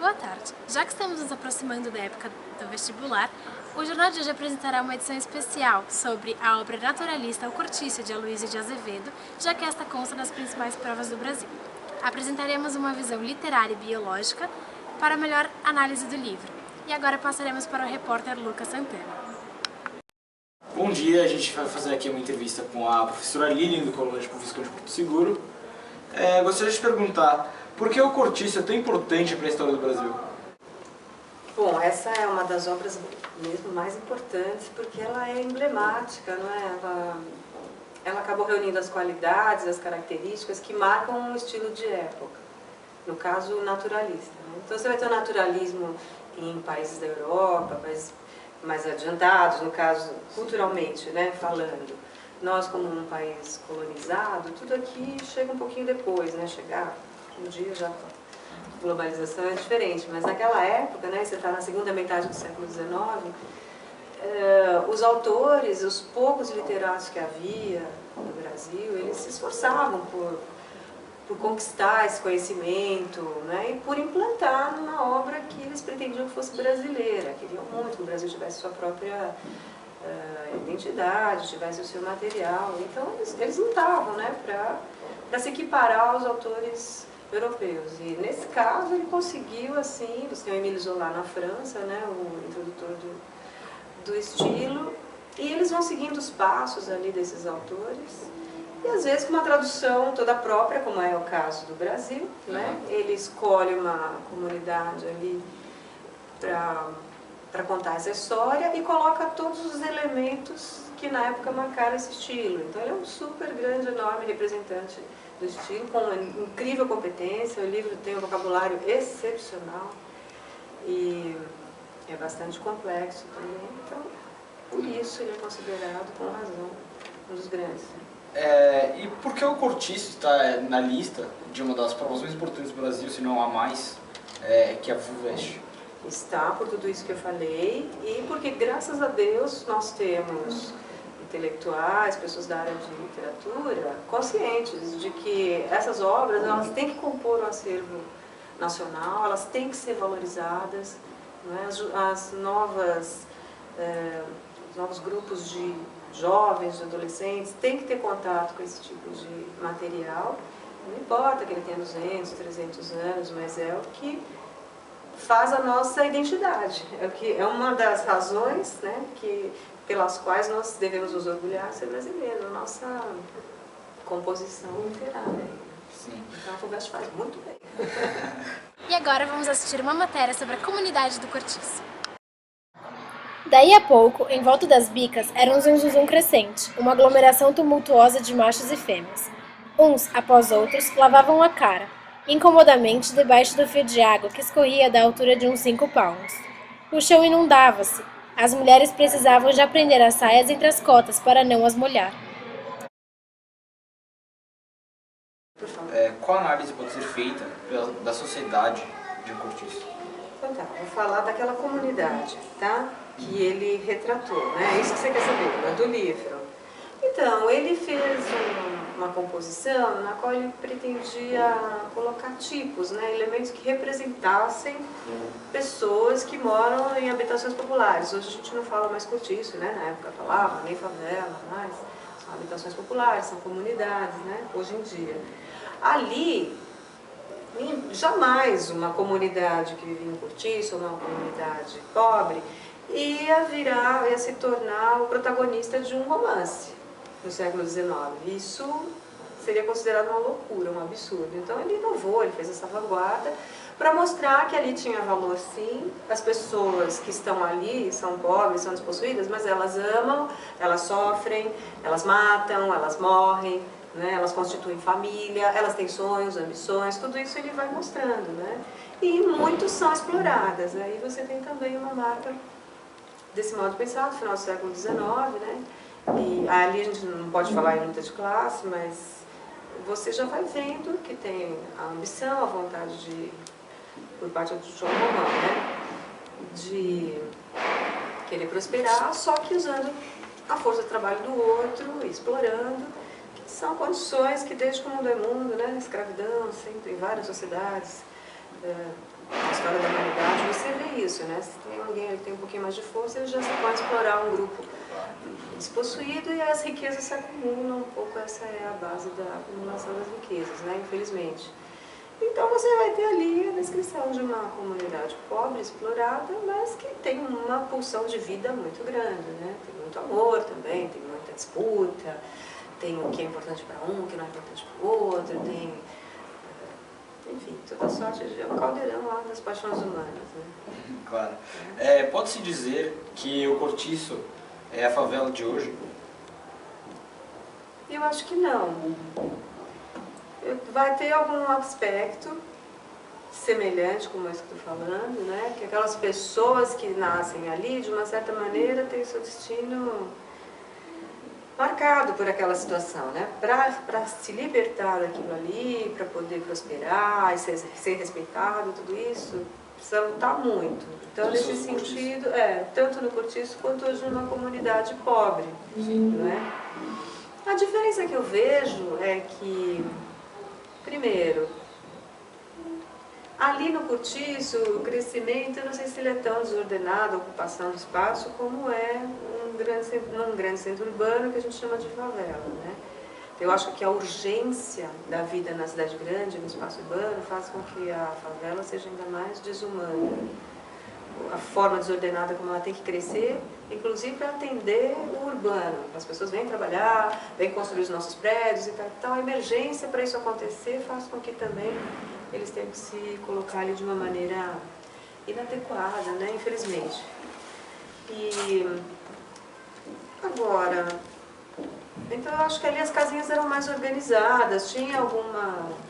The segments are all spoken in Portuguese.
Boa tarde. Já que estamos nos aproximando da época do vestibular, o jornal de hoje apresentará uma edição especial sobre a obra naturalista O Cortiço, de Aloysio de Azevedo, já que esta consta nas principais provas do Brasil. Apresentaremos uma visão literária e biológica para melhor análise do livro. E agora passaremos para o repórter Lucas Santana. Bom dia, a gente vai fazer aqui uma entrevista com a professora Lilian, do Colégio Visconde de Porto Seguro. Gostaria de te perguntar, por que o Cortiço é tão importante para a história do Brasil? Bom, essa é uma das obras mesmo mais importantes, porque ela é emblemática, não é? Ela acabou reunindo as qualidades, as características que marcam um estilo de época, no caso naturalista, né? Então você vai ter o naturalismo em países da Europa, países mais adiantados, no caso culturalmente, né, falando. Nós, como um país colonizado, tudo aqui chega um pouquinho depois, né? Chegar um dia já a globalização é diferente, mas naquela época, né, você está na segunda metade do século XIX, os autores, os poucos literatos que havia no Brasil, eles se esforçavam por conquistar esse conhecimento, né, e por implantar numa obra que eles pretendiam que fosse brasileira. Queriam muito que o Brasil tivesse sua própria identidade, tivesse o seu material. Então eles lutavam, né, para se equiparar aos autores europeus. E nesse caso ele conseguiu, assim, você tem o Émile Zola na França, né, o introdutor do estilo, e eles vão seguindo os passos ali desses autores, e às vezes com uma tradução toda própria, como é o caso do Brasil, né? Ele escolhe uma comunidade ali para contar essa história e coloca todos os elementos que na época marcaram esse estilo. Então ele é um super grande, enorme representante do estilo, com uma incrível competência. O livro tem um vocabulário excepcional e é bastante complexo também. Então, por isso ele é considerado, com razão, um dos grandes. E por que o Cortiço está na lista de uma das provas mais importantes do Brasil, se não a mais, que é a FUVEST? Está por tudo isso que eu falei, e porque, graças a Deus, nós temos intelectuais, pessoas da área de literatura, conscientes de que essas obras elas têm que compor o acervo nacional, elas têm que ser valorizadas, né? Os novos grupos de jovens, de adolescentes, têm que ter contato com esse tipo de material. Não importa que ele tenha 200, 300 anos, mas é o que faz a nossa identidade. É uma das razões, né, pelas quais nós devemos nos orgulhar de ser brasileiros, a nossa composição literária. Sim. Então a FUVEST faz muito bem. E agora vamos assistir uma matéria sobre a comunidade do Cortiço. Daí a pouco, em volta das bicas, era um zum-zum crescente, uma aglomeração tumultuosa de machos e fêmeas. Uns, após outros, lavavam a cara, incomodamente debaixo do fio de água que escorria da altura de uns 5 palmos. O chão inundava-se. As mulheres precisavam já prender as saias entre as cotas para não as molhar. Qual análise pode ser feita da sociedade de um Cortiço? Então tá, vou falar daquela comunidade, tá? Que ele retratou, né? É isso que você quer saber, do livro. Então, ele fez uma composição na qual ele pretendia colocar tipos, né? Elementos que representassem pessoas que moram em habitações populares. Hoje a gente não fala mais cortiço, né? Na época falava, nem favela, mas são habitações populares, são comunidades, né? Hoje em dia. Ali, jamais uma comunidade que vivia em cortiço, ou uma comunidade pobre, ia se tornar o protagonista de um romance no século XIX. Isso seria considerado uma loucura, um absurdo. Então ele inovou, ele fez essa vanguarda para mostrar que ali tinha valor sim. As pessoas que estão ali são pobres, são despossuídas, mas elas amam, elas sofrem, elas matam, elas morrem, né? Elas constituem família, elas têm sonhos, ambições, tudo isso ele vai mostrando, né? E muitos são exploradas. Aí você tem também uma marca desse modo de pensar, no final do século XIX, né? E ali a gente não pode falar em luta de classe, mas você já vai vendo que tem a ambição, a vontade por parte do João Romão, né? De querer prosperar, só que usando a força de trabalho do outro, explorando, que são condições que desde que o mundo é mundo, né? Escravidão, sempre em várias sociedades, na história da humanidade, você vê isso, né? Se tem alguém que tem um pouquinho mais de força, ele já se pode explorar um grupo despossuído e as riquezas se acumulam. Um pouco essa é a base da acumulação das riquezas, né? Infelizmente. Então você vai ter ali a descrição de uma comunidade pobre, explorada, mas que tem uma pulsão de vida muito grande, né? Tem muito amor também, tem muita disputa, tem o que é importante para um, o que não é importante para o outro, tem, enfim, toda sorte de um caldeirão lá das paixões humanas, né? Claro. Pode-se dizer que o Cortiço é a favela de hoje? Eu acho que não. Vai ter algum aspecto semelhante, como esse que eu estou falando, né? Que aquelas pessoas que nascem ali, de uma certa maneira, têm seu destino marcado por aquela situação, né? Para se libertar daquilo ali, para poder prosperar e ser respeitado, tudo isso, precisa lutar muito. Então, nesse sentido, tanto no Cortiço quanto hoje numa comunidade pobre, não é? A diferença que eu vejo é que, primeiro, ali no Cortiço, o crescimento, eu não sei se ele é tão desordenado, a ocupação do espaço, como é num grande centro urbano que a gente chama de favela, né? Eu acho que a urgência da vida na cidade grande, no espaço urbano, faz com que a favela seja ainda mais desumana. A forma desordenada como ela tem que crescer, inclusive para atender o urbano. As pessoas vêm trabalhar, vêm construir os nossos prédios e tal. A emergência para isso acontecer faz com que também eles tenham que se colocar ali de uma maneira inadequada, né? Infelizmente. E agora, então eu acho que ali as casinhas eram mais organizadas, tinha alguma...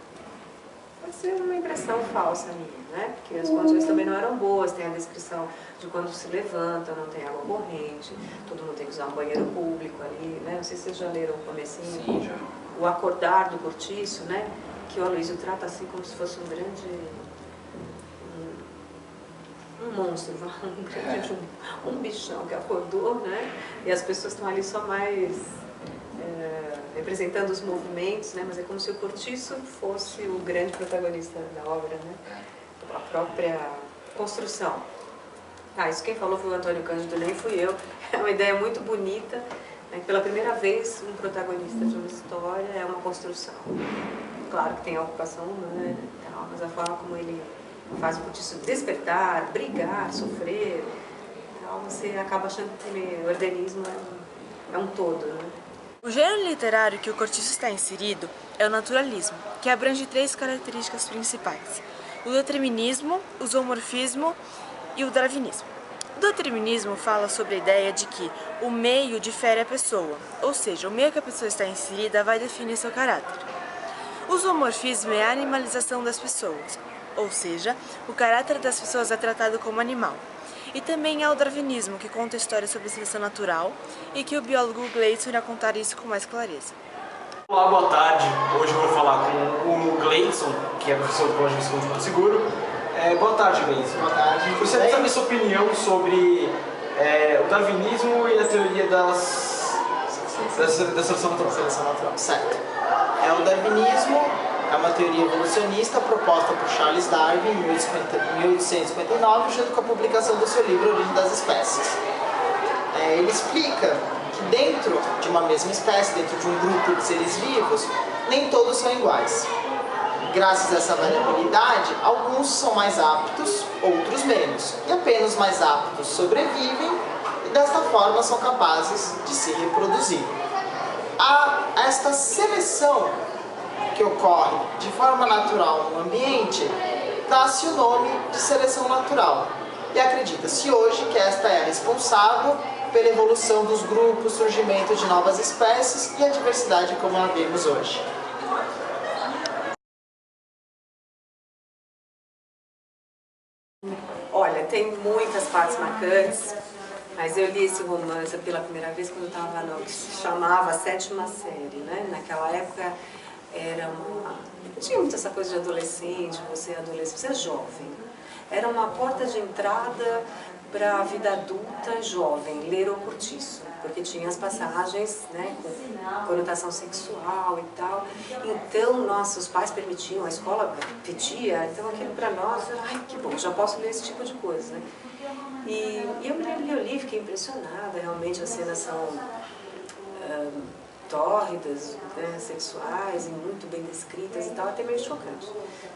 Pode ser uma impressão falsa minha, né? Porque as condições também não eram boas, tem a descrição de quando se levanta, não tem água corrente, todo mundo tem que usar um banheiro público ali, né? Não sei se vocês já leram o comecinho. Sim, já. O Acordar do Cortiço, né? Que o Aloysio trata assim como se fosse um grande... um monstro, um bichão que acordou, né? E as pessoas estão ali só mais... representando os movimentos, né? Mas é como se o Cortiço fosse o grande protagonista da obra, né? A própria construção. Isso quem falou foi o Antônio Cândido, nem fui eu. É uma ideia muito bonita, né? Pela primeira vez, um protagonista de uma história é uma construção. Claro que tem a ocupação humana e tal, mas a forma como ele faz o Cortiço despertar, brigar, sofrer, tal, você acaba achando que o organismo é um todo, né? O gênero literário que o Cortiço está inserido é o naturalismo, que abrange 3 características principais: o determinismo, o zoomorfismo e o darwinismo. O determinismo fala sobre a ideia de que o meio difere a pessoa, ou seja, o meio que a pessoa está inserida vai definir seu caráter. O zoomorfismo é a animalização das pessoas, ou seja, o caráter das pessoas é tratado como animal. E também há o darwinismo, que conta histórias sobre seleção natural e que o biólogo Gleidson irá contar isso com mais clareza. Olá, boa tarde. Hoje eu vou falar com o Gleidson, que é professor do Colégio de Visconde de Porto Seguro. Boa tarde, Gleidson. Boa tarde. Gostaria de saber sua opinião sobre o darwinismo e a teoria da seleção natural. Certo. O darwinismo é uma teoria evolucionista proposta por Charles Darwin em 1859, junto com a publicação do seu livro Origem das Espécies. Ele explica que dentro de uma mesma espécie, dentro de um grupo de seres vivos, nem todos são iguais. Graças a essa variabilidade, alguns são mais aptos, outros menos. E apenas os mais aptos sobrevivem e desta forma são capazes de se reproduzir. Esta seleção que ocorre de forma natural no ambiente, dá-se o nome de seleção natural. E acredita-se hoje que esta é a responsável pela evolução dos grupos, surgimento de novas espécies e a diversidade como a vemos hoje. Olha, tem muitas partes marcantes, mas eu li esse romance pela primeira vez quando eu estava no que se chamava a 7ª série, né? Naquela época não tinha muito essa coisa de adolescente, você é jovem. Era uma porta de entrada para a vida adulta jovem, ler O Cortiço, porque tinha as passagens, né, com conotação sexual e tal. Então, nossos pais permitiam, a escola pedia, então aquilo para nós era, ai, que bom, já posso ler esse tipo de coisa, né? E eu me lembro de ler o livro, fiquei impressionada, realmente as cenas são tórridas, né, sexuais e muito bem descritas e tal, até meio chocante.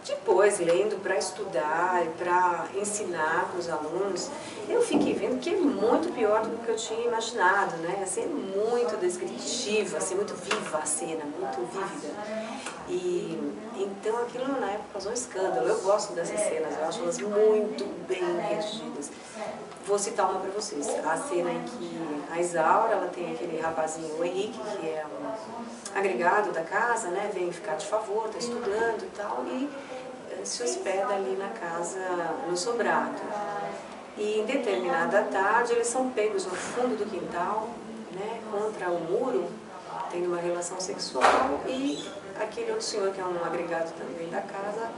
Depois, lendo para estudar e para ensinar para os alunos, eu fiquei vendo que é muito pior do que eu tinha imaginado, né? Assim, é muito descritiva, assim, muito viva a cena, muito vívida. E então aquilo na época causou um escândalo. Eu gosto dessas cenas, eu acho elas muito bem redigidas. Vou citar uma para vocês, a cena em que a Isaura, ela tem aquele rapazinho, o Henrique, que é um agregado da casa, né, vem ficar de favor, está estudando e tal, e se hospeda ali na casa, no sobrado. E em determinada tarde eles são pegos no fundo do quintal, né, contra o muro, tendo uma relação sexual, e aquele outro senhor, que é um agregado também da casa,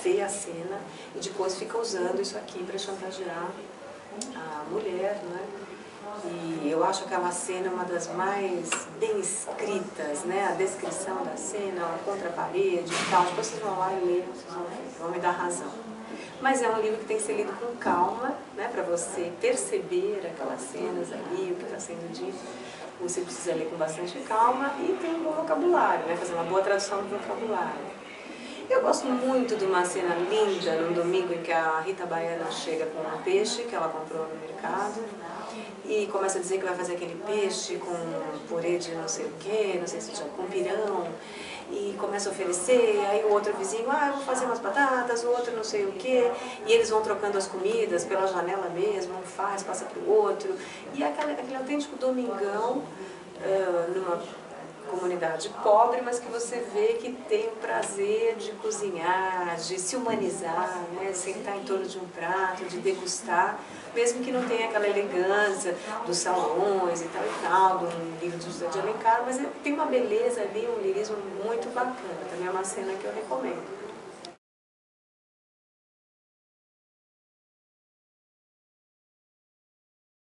vê a cena e depois fica usando isso aqui para chantagear a mulher, né? E eu acho aquela cena uma das mais bem escritas, né? A descrição da cena, ela contra a parede e tal. Depois vocês vão lá e ler, vocês vão me dar razão. Mas é um livro que tem que ser lido com calma, né? Para você perceber aquelas cenas ali, o que está sendo dito. Você precisa ler com bastante calma e ter um bom vocabulário, né? Fazer uma boa tradução do vocabulário. Eu gosto muito de uma cena linda, num domingo em que a Rita Baiana chega com um peixe que ela comprou no mercado e começa a dizer que vai fazer aquele peixe com purê de não sei o que, não sei se já com pirão, e começa a oferecer, aí o outro vizinho, eu vou fazer umas batatas, o outro não sei o que, e eles vão trocando as comidas pela janela mesmo, um faz, passa para o outro, e aquele autêntico domingão numa comunidade pobre, mas que você vê que tem o prazer de cozinhar, de se humanizar, né? Sentar em torno de um prato, de degustar, mesmo que não tenha aquela elegância dos salões e tal, do livro de José de Alencar, mas tem uma beleza ali, um lirismo muito bacana, também é uma cena que eu recomendo.